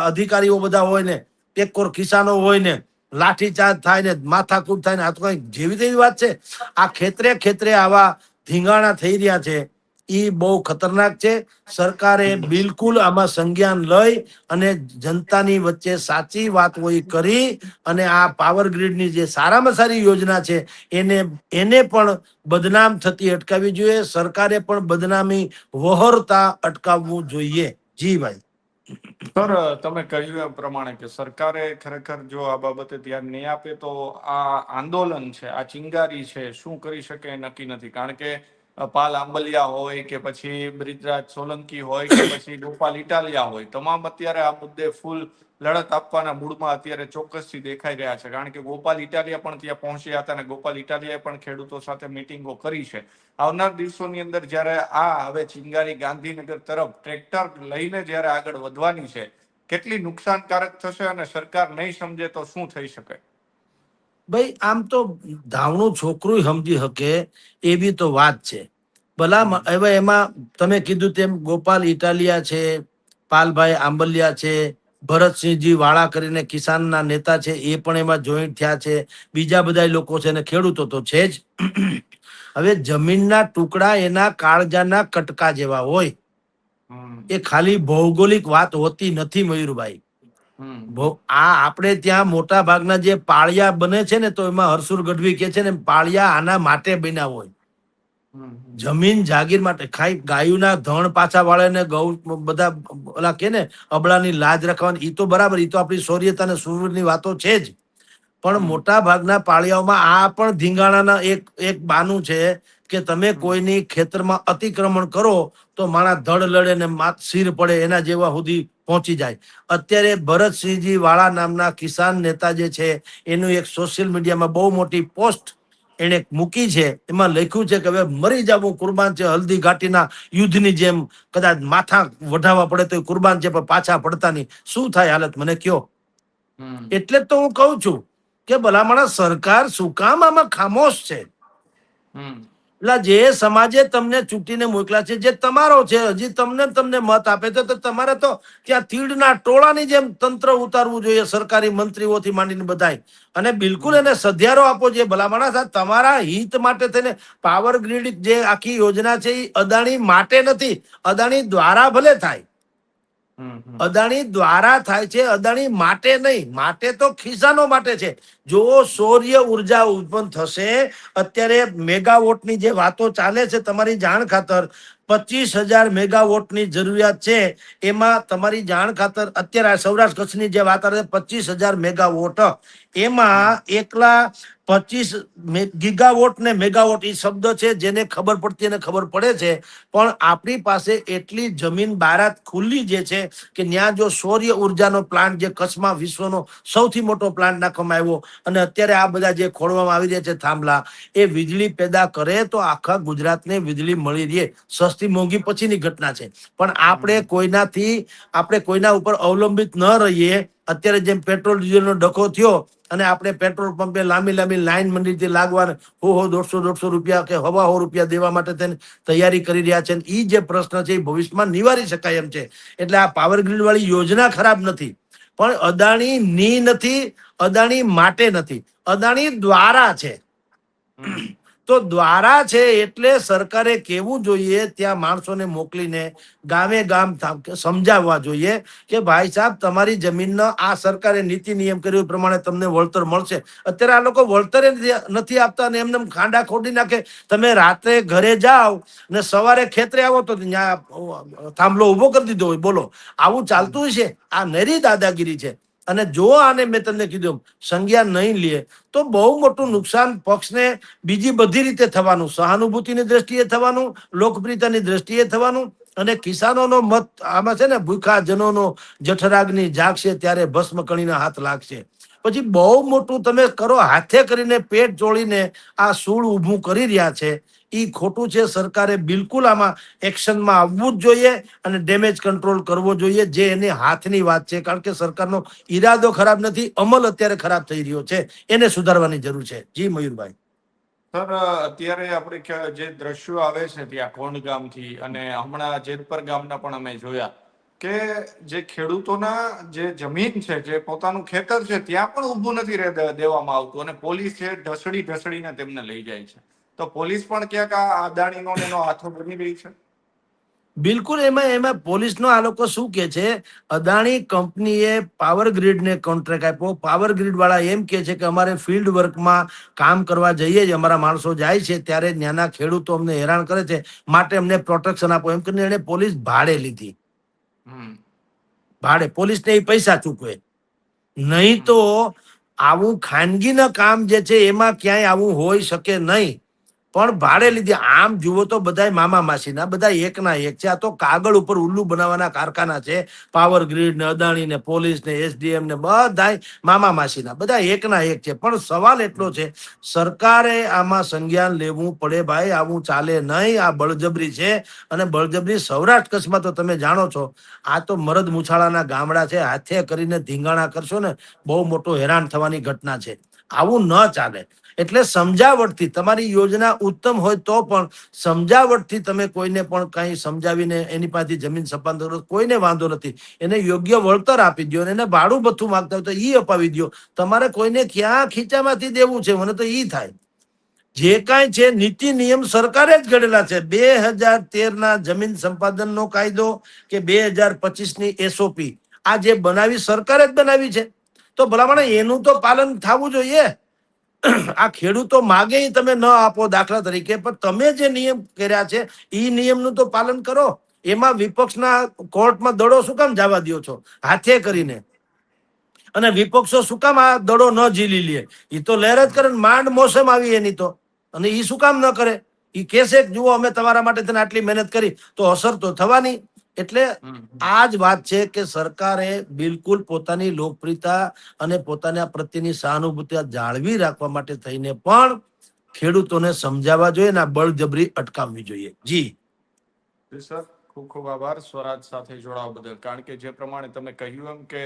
અધિકારીઓ બધા હોય ને, ટેકોર કિસાનો હોય ને, લાઠીચાર્જ થાય ને, માથાકૂટ થાય ને. આ તો કઈ જેવી તેવી વાત છે? આ ખેતરે આવા ધીંગાણા થઈ રહ્યા છે, એ બહુ ખતરનાક છે. સરકારે બિલકુલ આમાં સંજ્ઞાન લઈ અને જનતાની વચ્ચે સાચી વાત હોય કરી અને આ પાવર ગ્રીડની જે સારામાં સારી યોજના છે એને પણ બદનામ થતી અટકાવવી જોઈએ. સરકારે પણ બદનામી વહોરતા અટકાવવું જોઈએ. જી ભાઈ. સર, તમે કહ્યું એ પ્રમાણે કે સરકારે ખરેખર જો આ બાબતે ધ્યાન નહીં આપે તો આ આંદોલન છે, આ ચિંગારી છે, શું કરી શકે એ નક્કી નથી. કારણ કે પાલ આંબલિયા હોય કે પછી બ્રિજરાજ સોલંકી હોય કે પછી ગોપાલ ઇટાલિયા હોય, તમામ અત્યારે આ મુદ્દે ફૂલ લડત આપવાના મૂડમાં અત્યારે ચોક્કસથી દેખાઈ રહ્યા છે. કારણ કે ગોપાલ ઇટાલિયા પણ ત્યાં પહોંચ્યા હતા અને ગોપાલ ઇટાલિયાએ પણ ખેડૂતો સાથે મિટિંગો કરી છે. આવનાર દિવસોની અંદર જ્યારે આ હવે ચિંગારી ગાંધીનગર તરફ ટ્રેક્ટર લઈને જ્યારે આગળ વધવાની છે, કેટલી નુકસાનકારક થશે અને સરકાર નહીં સમજે તો શું થઈ શકે? ભાઈ આમ તો ધાવણું છોકરું સમજી શકે એવી તો વાત છે. ભલા હવે એમાં તમે કીધું તેમ ગોપાલ ઇટાલિયા છે, પાલભાઈ આંબલિયા છે, ભરતસિંહજી વાળા કરીને કિસાનના નેતા છે, એ પણ એમાં જોઈન્ટ થયા છે. બીજા બધા લોકો છે, ને ખેડૂતો તો છે જ. હવે જમીનના ટુકડા એના કાળજાના કટકા જેવા હોય. એ ખાલી ભૌગોલિક વાત હોતી નથી મયુરભાઈ. આ આપણે ત્યાં મોટા ભાગના જે પાળિયા બને છે ને, તો એમાં હરસુર ગઢવી કે છે ને, પાળિયા આના માટે બન્યા હોય, જમીન જાગીર માટે. ખાઈ ગાયુના ધણ પાછા વાળે ને ગૌ બધા ઓલા કે ને અબળાની લાજ રખવાની, ઈ તો બરાબર, ઈ તો આપણી શૌર્યતા ને સુરની વાતો છે જ. પણ મોટા ભાગના પાળિયાઓમાં આ પણ ધીંગાણાના એક બાનું છે કે તમે કોઈની ખેતરમાં અતિક્રમણ કરો તો માણા ધડ લડે ને સિર પડે એના જેવા સુધી પહોંચી જાય. અત્યારે ભરતસિંહજી વાળા નામના કિસાન નેતા જે છે, એનું એક સોશિયલ મીડિયામાં બહુ મોટી પોસ્ટ એને મૂકી છે. એમાં લખ્યું છે કે હવે મરી જવું કુરબાન છે, હલ્દી ઘાટીના યુદ્ધની જેમ કદાચ માથા વઢાવવા પડે તો કુરબાન છે, પણ પાછા પડતા નહીં. શું થાય હાલત મને કયો? એટલે જ તો હું કઉ છું કે ભલામણા સરકાર શું કામ આમાં ખામોશ છે? એટલે જે સમાજે તમને ચૂંટીને મોકલા છે, જે તમારો છે, હજી તમને મત આપે છે, તો તમારે તો ત્યાં તીડના ટોળાની જેમ તંત્ર ઉતારવું જોઈએ, સરકારી મંત્રીઓથી માંડીને બધાય. અને બિલકુલ એને સધિયારો આપવો જોઈએ. ભલામણા તમારા હિત માટે થઈને પાવર ગ્રીડ જે આખી યોજના છે એ અદાણી માટે નથી, અદાણી દ્વારા ભલે થાય, અદાણી દ્વારા થાય છે, અદાણી માટે નહીં. માટે તો ખિસ્સાનો માટે છે. જો સૌર્ય ઉર્જા ઉત્પન્ન થશે, અત્યારે મેગાવોટની જે વાતો ચાલે છે, તમારી જાણ ખાતર 25,000 મેગાવોટની જરૂરિયાત છે. એમાં તમારી જાણ ખાતર અત્યારે સૌરાષ્ટ્ર કચ્છની જે વાત આવે 25,000 મેગાવોટ, એમાં એકલા 25 ગીગાવોટ ને મેગાવોટ એ શબ્દ છે જેને ખબર પડતી અને ખબર પડે છે. પણ આપણી પાસે એટલી જમીન બારાત ખુલ્લી જે છે કે ત્યાં જો સૌર્ય ઉર્જાનો પ્લાન્ટ જે કચ્છમાં વિશ્વનો સૌથી મોટો પ્લાન્ટ નાખવામાં આવ્યો, અને અત્યારે આ બધા જે ખોળવામાં આવી રહ્યા છે થાંભલા, એ વીજળી પેદા કરે તો આખા ગુજરાતને વીજળી મળી રહે. સસ્તી મોંઘી પછીની ઘટના છે, પણ આપણે કોઈના ઉપર અવલંબિત ન રહીએ. અત્યારે જેમ પેટ્રોલ ડીઝલનો ડખો થયો અને આપણે પેટ્રોલ પંપે લાંબી લાઈન મંડીથી લાગવા 100-150 રૂપિયા કે 100 રૂપિયા દેવા માટે તેને તૈયારી કરી રહ્યા છે. એ જે પ્રશ્ન છે એ ભવિષ્યમાં નિવારી શકાય એમ છે. એટલે આ પાવર ગ્રીડ વાળી યોજના ખરાબ નથી, પણ અદાણી ની નથી, અદાણી માટે નથી, અદાણી દ્વારા છે. તો દ્વારા છે એટલે સરકારે કેવું જોઈએ, ત્યાં માણસોને મોકલીને ગામે ગામ સમજાવવા જોઈએ કે ભાઈ સાહેબ, તમારી જમીનનો આ સરકારે નીતિ નિયમ કર્યું પ્રમાણે તમને વળતર મળશે. અત્યારે આ લોકો વળતરે નથી આપતા ને એમને ખાંડા ખોડી નાખે. તમે રાત્રે ઘરે જાઓ ને સવારે ખેતરે આવો તો થાંભલો ઉભો કરી દીધો હોય. બોલો, આવું ચાલતું છે? આ નરી દાદાગીરી છે. અને જો આને મેં તમને કીધું સંજ્ઞાન નહીં લે તો બહુ મોટું નુકસાન પક્ષને બીજી બધી રીતે થવાનું, સહાનુભૂતિની દ્રષ્ટિએ થવાનું, લોકપ્રિયતાની દ્રષ્ટિએ થવાનું. અને કિસાનોનો મત આમાં છે ને, ભૂખા જનોનો જઠરાગની જાગશે ત્યારે ભસ્મ કણીના હાથ લાગશે. પછી બહુ મોટું તમે કરો, હાથે કરીને પેટ જોડીને આ સૂળ ઊભું કરી રહ્યા છે. એ ખોટું છે. સરકારે બિલકુલ આમાં એક્શનમાં આવવું જ જોઈએ અને ડેમેજ કંટ્રોલ કરવો જોઈએ, જે એની હાથની વાત છે. કારણ કે સરકારનો ઈરાદો ખરાબ નથી, અમલ અત્યારે ખરાબ થઈ રહ્યો છે, એને સુધારવાની જરૂર છે. જી મયુરભાઈ. સર, અત્યારે આપણે જે દ્રશ્યો આવે છે ત્યાં કોંડ ગામથી અને હમણાં જેતપર ગામના પણ અમે જોયા કે જે ખેડૂતોના જે જમીન છે, જે પોતાનું ખેતર છે, ત્યાં પણ ઊભું નથી દેવામાં આવતું અને પોલીસ છે ઢસડીને તેમને લઈ જાય છે. તો પોલીસ પણ ક્યાંક આ અદાણીનો એનો હાથો બની રહી છે. બિલકુલ. એમાં પોલીસનો આ લોકો શું કે છે, અદાણી કંપનીએ પાવર ગ્રીડને કોન્ટ્રાક્ટ આપ્યો. પાવર ગ્રીડ વાળા એમ કે છે કે અમારે ફિલ્ડ વર્કમાં કામ કરવા જઈએ, અમારા માણસો જાય છે ત્યારે ત્યાંના ખેડૂતો અમને હેરાન કરે છે, માટે અમને પ્રોટેક્શન આપો એમ કરીને એને પોલીસ ભાડે લીધી. ભાડે પોલીસને એ પૈસા ચૂકવે. નહીં તો આવું ખાનગીના કામ જે છે એમાં ક્યાંય આવું હોઈ શકે નહીં, પણ ભાડે લીધી. આમ જુઓ તો બધા મામા માસીના, બધા એકના એક છે. આ તો કાગળ ઉપર ઉલ્લુ બનાવવાના કારખાના છે. પાવર ગ્રીડ ને અદાણી ને પોલીસ ને એસડીએમ ને બધા મામા માસીના, બધા એકના એક છે. પણ સવાલ એટલો છે, સરકારે આમાં સંજ્ઞાન લેવું પડે ભાઈ. આવું ચાલે નહીં, આ બળજબરી છે. અને બળજબરી સૌરાષ્ટ્ર કચ્છમાં તો તમે જાણો છો, આ તો મરદ મુછાળાના ગામડા છે. હાથે કરીને ધીંગાણા કરશો ને, બહુ મોટો હેરાન થવાની ઘટના છે. આવું ન ચાલે. એટલે સમજાવટથી તમારી યોજના ઉત્તમ હોય તો પણ સમજાવટથી તમે કોઈને પણ કઈ સમજાવીને એની પાસેથી જમીન સપાન કરો, કોઈને વાંધો નથી. એને યોગ્ય વળતર આપી દો, એને ભાડું ભથ્થું માંગતા હોય તો ઈ અપાવી દો. તમારે કોઈને ક્યાં ખીચામાંથી દેવું છે? મને તો ઈ થાય. જે કાંઈ છે નીતિ નિયમ સરકારે જ ઘડેલા છે. 2013 ના જમીન સંપાદનનો કાયદો કે 2025 ની SOP, આ જે બનાવી સરકારે જ બનાવી છે, તો ભલામણ એનું તો પાલન થવું જોઈએ. આ ખેડૂતો માગે ઈ તમે ન આપો દાખલા તરીકે, પણ તમે જે નિયમ કર્યા છે એ નિયમનું તો પાલન કરો. એમાં વિપક્ષના કોર્ટમાં દડો શું કામ જવા દો છો હાથે કરીને? અને વિપક્ષો શું કામ આ દડો ન ઝીલી લે? એ તો લહેર જ કરે ને, માંડ મોસમ આવી એની તો. અને એ શું કામ ન કરે? એ કહેશે કે જુઓ અમે તમારા માટે તેને આટલી મહેનત કરી, તો અસર તો થવાની. એટલે આ જ વાત છે કે સરકારે બિલકુલ પોતાની લોકપ્રિયતા અને પોતાના પ્રત્યેની સહાનુભૂતિ જાળવી રાખવા માટે થઈને પણ ખેડૂતોને સમજાવવા જોઈએ અને આ બળજબરી અટકાવવી જોઈએ. જી સર, ખૂબ ખૂબ આભાર સ્વરાજ સાથે જોડાવા બદલ. કારણ કે જે પ્રમાણે તમે કહ્યું એમ કે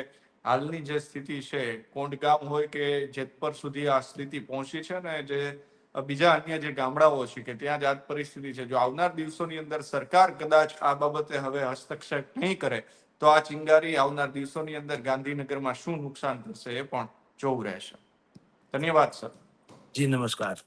હાલની જે સ્થિતિ છે, કોંડગામ હોય કે જેતપર સુધી આ સ્થિતિ પહોંચી છે, ને જે બીજા અન્ય જે ગામડાઓ છે કે ત્યાં જ આ પરિસ્થિતિ છે. જો આવનાર દિવસોની અંદર સરકાર કદાચ આ બાબતે હવે હસ્તક્ષેપ નહીં કરે તો આ ચિંગારી આવનાર દિવસોની અંદર ગાંધીનગરમાં શું નુકસાન થશે એ પણ જોવું રહેશે. ધન્યવાદ સર. જી નમસ્કાર.